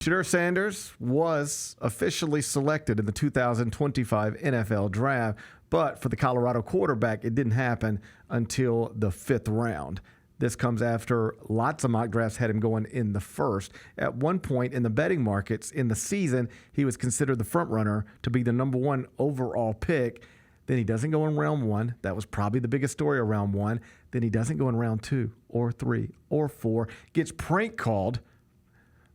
Shedeur Sanders was officially selected in the 2025 NFL Draft, but for the Colorado quarterback, it didn't happen until the 5th round. This comes after lots of mock drafts had him going in the first. At one point in the betting markets in the season, he was considered the front runner to be the number 1 overall pick. Then he doesn't go in round 1. That was probably the biggest story of round 1. Then he doesn't go in round 2 or 3 or 4. Gets prank called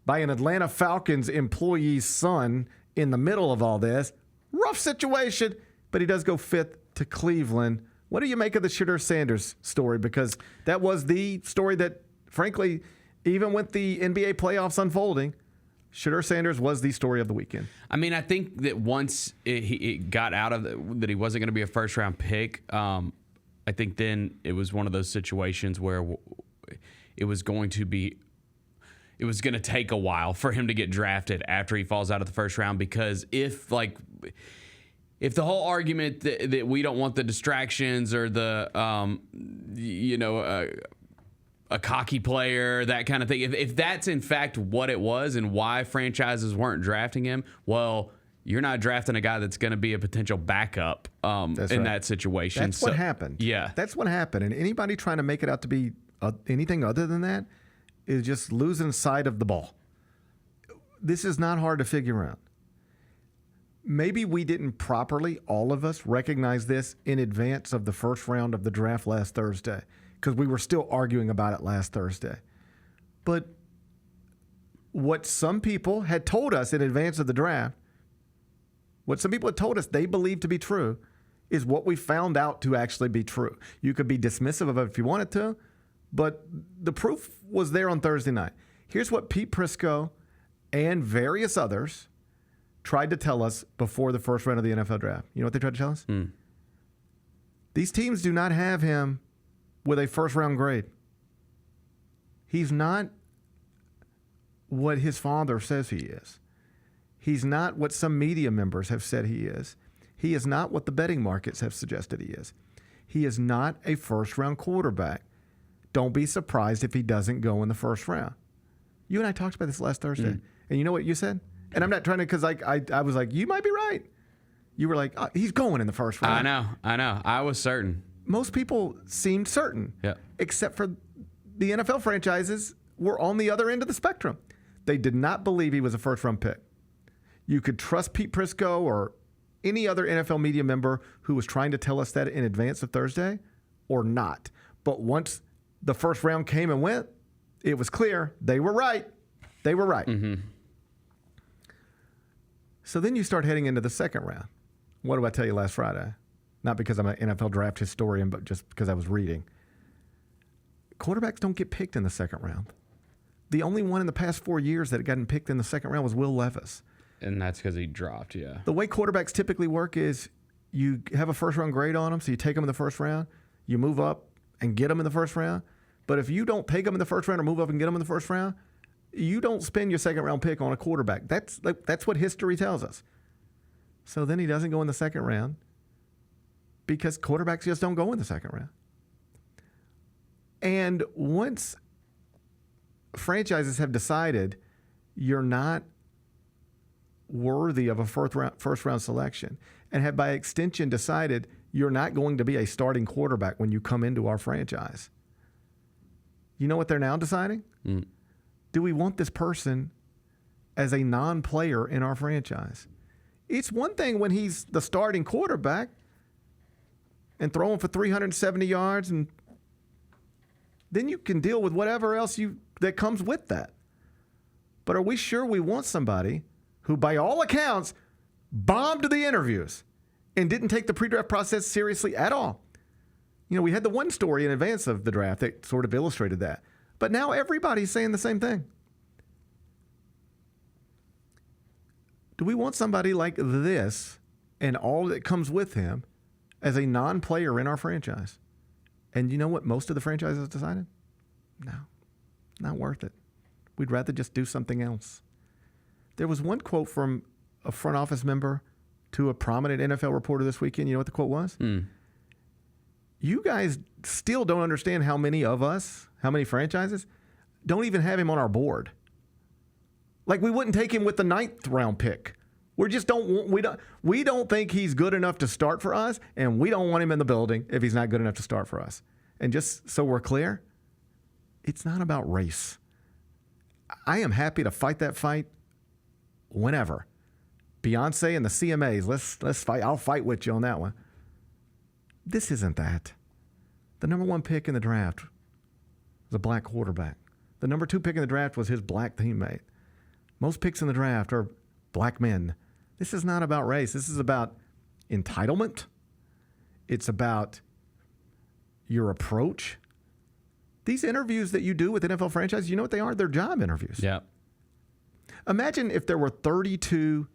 by an Atlanta Falcons employee's son in the middle of all this. Rough situation, but he does go 5th to Cleveland. What do you make of the Shedeur Sanders story? Because that was the story that, frankly, even with the NBA playoffs unfolding, Shedeur Sanders was the story of the weekend. I mean, I think that once it got out of that he wasn't going to be a first-round pick, I think then it was one of those situations where it was going to take a while for him to get drafted after he falls out of the first round, because if the whole argument that we don't want the distractions or the a cocky player, that kind of thing, if that's in fact what it was and why franchises weren't drafting him, well, you're not drafting a guy that's going to be a potential backup that situation. That's what happened. Yeah. That's what happened. And anybody trying to make it out to be anything other than that is just losing sight of the ball. This is not hard to figure out. Maybe we didn't properly, all of us, recognize this in advance of the first round of the draft last Thursday, because we were still arguing about it last Thursday. But what some people had told us in advance of the draft, what some people had told us they believed to be true, is what we found out to actually be true. You could be dismissive of it if you wanted to, but the proof was there on Thursday night. Here's what Pete Prisco and various others tried to tell us before the first round of the NFL draft. You know what they tried to tell us? These teams do not have him with a first-round grade. He's not what his father says he is. He's not what some media members have said he is. He is not what the betting markets have suggested he is. He is not a first-round quarterback. Don't be surprised if he doesn't go in the first round. You and I talked about this last Thursday. And you know what you said? And I'm not trying to, because I was like, you might be right. You were like, oh, he's going in the first round. I know. I was certain. Most people seemed certain, except for the NFL franchises were on the other end of the spectrum. They did not believe he was a first-round pick. You could trust Pete Prisco or any other NFL media member who was trying to tell us that in advance of Thursday or not. But once the first round came and went, it was clear they were right. They were right. So then you start heading into the second round. What did I tell you last Friday? Not because I'm an NFL draft historian, but just because I was reading. Quarterbacks don't get picked in the second round. The only one in the past 4 years that had gotten picked in the second round was Will Levis. And that's because he dropped, The way quarterbacks typically work is you have a first-round grade on them, so you take them in the first round, you move up and get them in the first round. But if you don't take them in the first round or move up and get them in the first round, you don't spend your second-round pick on a quarterback. That's what history tells us. So then he doesn't go in the second round because quarterbacks just don't go in the second round. And once franchises have decided you're not worthy of a first-round selection and have by extension decided you're not going to be a starting quarterback when you come into our franchise, you know what they're now deciding? Do we want this person as a non-player in our franchise? It's one thing when he's the starting quarterback and throwing for 370 yards, and then you can deal with whatever else that comes with that. But are we sure we want somebody who, by all accounts, bombed the interviews and didn't take the pre-draft process seriously at all? You know, we had the one story in advance of the draft that sort of illustrated that. But now everybody's saying the same thing. Do we want somebody like this and all that comes with him as a non-player in our franchise? And you know what most of the franchises decided? No, not worth it. We'd rather just do something else. There was one quote from a front office member to a prominent NFL reporter this weekend. You know what the quote was? You guys still don't understand how many of us, how many franchises, don't even have him on our board. Like we wouldn't take him with the 9th round pick. We don't think he's good enough to start for us, and we don't want him in the building if he's not good enough to start for us. And just so we're clear, it's not about race. I am happy to fight that fight whenever. Beyonce and the CMAs, let's fight. I'll fight with you on that one. This isn't that. The number 1 pick in the draft was a black quarterback. The number 2 pick in the draft was his black teammate. Most picks in the draft are black men. This is not about race. This is about entitlement. It's about your approach. These interviews that you do with NFL franchises, you know what they are? They're job interviews. Yeah. Imagine if there were 32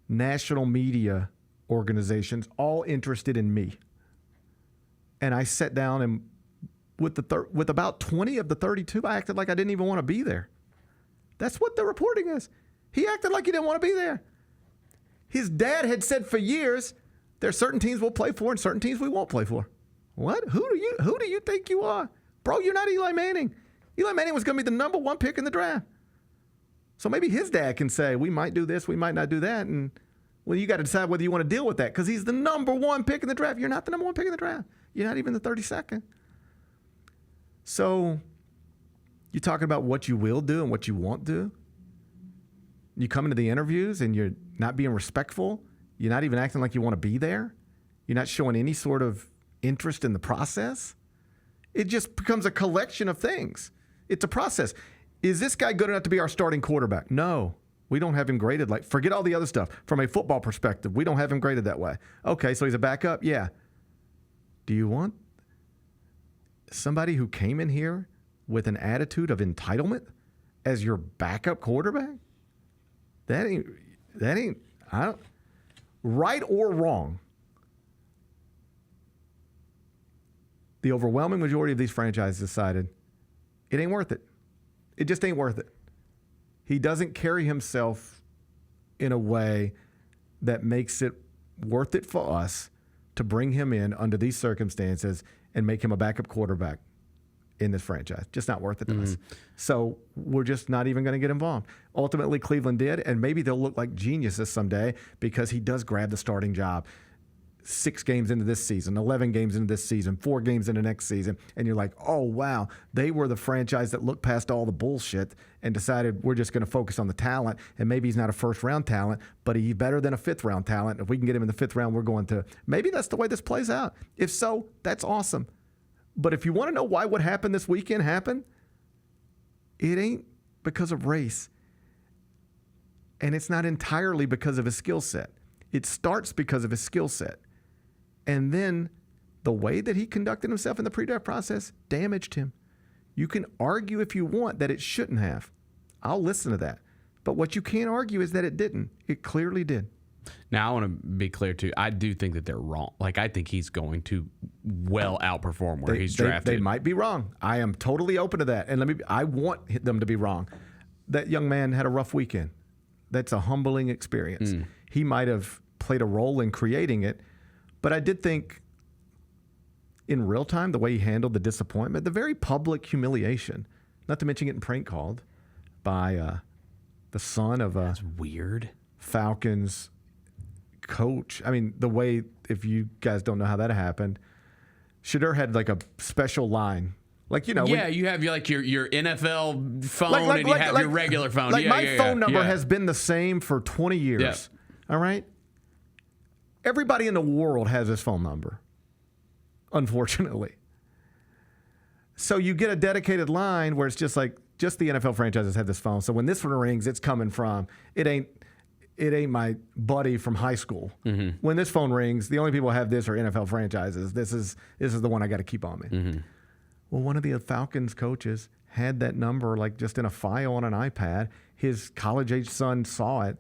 national media organizations all interested in me. And I sat down and with about 20 of the 32, I acted like I didn't even want to be there. That's what the reporting is. He acted like he didn't want to be there. His dad had said for years, there's certain teams we'll play for and certain teams we won't play for. What? Who do you think you are? Bro, you're not Eli Manning. Eli Manning was going to be the number 1 pick in the draft. So maybe his dad can say, we might do this, we might not do that. And well, you got to decide whether you want to deal with that because he's the number 1 pick in the draft. You're not the number 1 pick in the draft. You're not even the 32nd. So you're talking about what you will do and what you won't do. You come into the interviews and you're not being respectful. You're not even acting like you want to be there. You're not showing any sort of interest in the process. It just becomes a collection of things. It's a process. Is this guy good enough to be our starting quarterback? No. We don't have him graded like, forget all the other stuff. From a football perspective, we don't have him graded that way. Okay, so he's a backup? Yeah. Do you want somebody who came in here with an attitude of entitlement as your backup quarterback? That ain't, right or wrong. The overwhelming majority of these franchises decided it ain't worth it. It just ain't worth it. He doesn't carry himself in a way that makes it worth it for us to bring him in under these circumstances and make him a backup quarterback in this franchise. Just not worth it to us. So we're just not even going to get involved. Ultimately, Cleveland did, and maybe they'll look like geniuses someday because he does grab the starting job 6 games into this season, 11 games into this season, 4 games into next season, and you're like, oh, wow, they were the franchise that looked past all the bullshit and decided we're just going to focus on the talent, and maybe he's not a first-round talent, but he's better than a fifth-round talent. If we can get him in the 5th round, we're going to. Maybe that's the way this plays out. If so, that's awesome. But if you want to know why what happened this weekend happened, it ain't because of race. And it's not entirely because of his skill set. It starts because of his skill set. And then the way that he conducted himself in the pre-draft process damaged him. You can argue if you want that it shouldn't have. I'll listen to that. But what you can't argue is that it didn't. It clearly did. Now, I want to be clear, too. I do think that they're wrong. Like, I think he's going to well outperform where he's drafted. They might be wrong. I am totally open to that. And I want them to be wrong. That young man had a rough weekend. That's a humbling experience. He might have played a role in creating it. But I did think in real time, the way he handled the disappointment, the very public humiliation, not to mention getting prank called by the son of a weird Falcons coach. I mean, the way, if you guys don't know how that happened, Shedeur had like a special line. Like, you know. Yeah, you have your NFL phone and you have your regular phone. Like my phone number has been the same for 20 years. Yeah. All right? Everybody in the world has this phone number, unfortunately. So you get a dedicated line where it's just like, just the NFL franchises have this phone. So when this one rings, it's coming from, it ain't my buddy from high school. When this phone rings, the only people who have this are NFL franchises. This is the one I got to keep on me. Well, one of the Falcons coaches had that number like just in a file on an iPad. His college-age son saw it,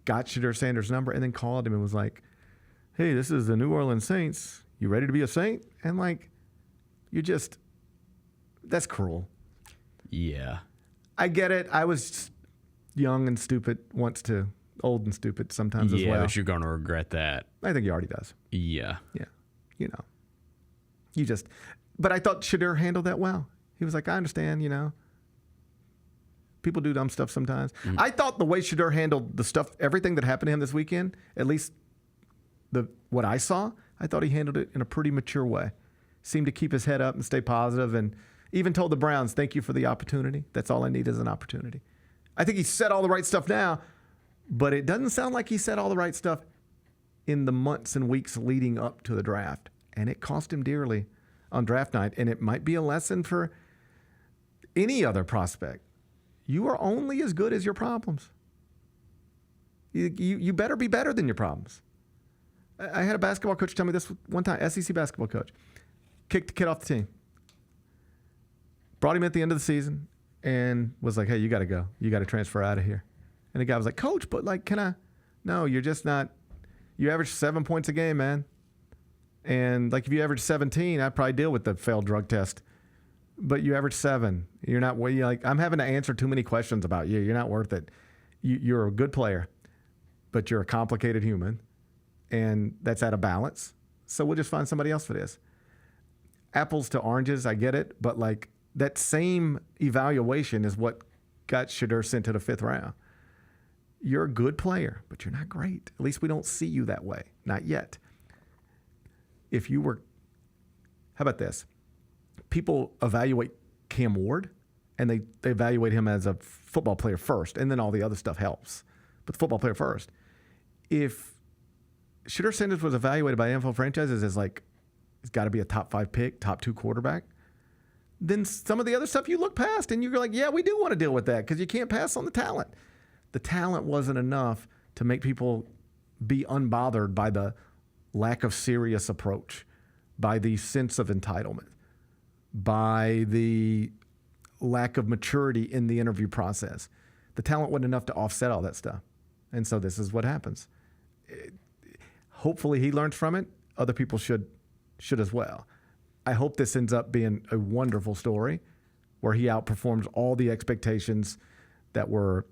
got Shedeur Sanders' number, and then called him and was like, hey, this is the New Orleans Saints. You ready to be a Saint? And like, that's cruel. Yeah. I get it. I was young and stupid once too. Old and stupid sometimes as well. Yeah, but you're going to regret that. I think he already does. Yeah. Yeah. You know. But I thought Shedeur handled that well. He was like, I understand, People do dumb stuff sometimes. I thought the way Shedeur handled the stuff, everything that happened to him this weekend, at least what I saw, I thought he handled it in a pretty mature way. Seemed to keep his head up and stay positive, and even told the Browns, thank you for the opportunity. That's all I need is an opportunity. I think he said all the right stuff now, but it doesn't sound like he said all the right stuff in the months and weeks leading up to the draft. And it cost him dearly on draft night. And it might be a lesson for any other prospect. You are only as good as your problems. You better be better than your problems. I had a basketball coach tell me this one time, SEC basketball coach. Kicked the kid off the team. Brought him at the end of the season and was like, hey, you got to go. You got to transfer out of here. And the guy was like, coach, but like, can I? No, you're just not. You average 7 points a game, man. And like if you average 17, I'd probably deal with the failed drug test. But you average 7. You're not, like, I'm having to answer too many questions about you. You're not worth it. You're a good player, but you're a complicated human. And that's out of balance. So we'll just find somebody else for this. Apples to oranges, I get it. But like that same evaluation is what got Shedeur sent to the 5th round. You're a good player, but you're not great. At least we don't see you that way. Not yet. If you were, how about this? People evaluate Cam Ward, and they evaluate him as a football player first, and then all the other stuff helps. But the football player first. If Shedeur Sanders was evaluated by NFL franchises as like, he's got to be a top 5 pick, top 2 quarterback, then some of the other stuff you look past, and you're like, yeah, we do want to deal with that because you can't pass on the talent. The talent wasn't enough to make people be unbothered by the lack of serious approach, by the sense of entitlement, by the lack of maturity in the interview process. The talent wasn't enough to offset all that stuff. And so this is what happens. Hopefully he learns from it. Other people should as well. I hope this ends up being a wonderful story where he outperforms all the expectations that are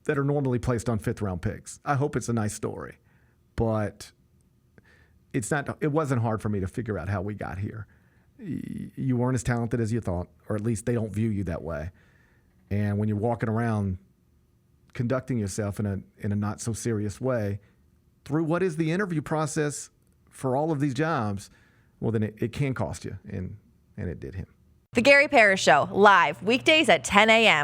normally placed on 5th round picks. I hope it's a nice story, but it wasn't hard for me to figure out how we got here. You weren't as talented as you thought, or at least they don't view you that way. And when you're walking around conducting yourself in a not so serious way through what is the interview process for all of these jobs, well, then it can cost you. And it did him. The Gary Parrish Show, live weekdays at 10 a.m.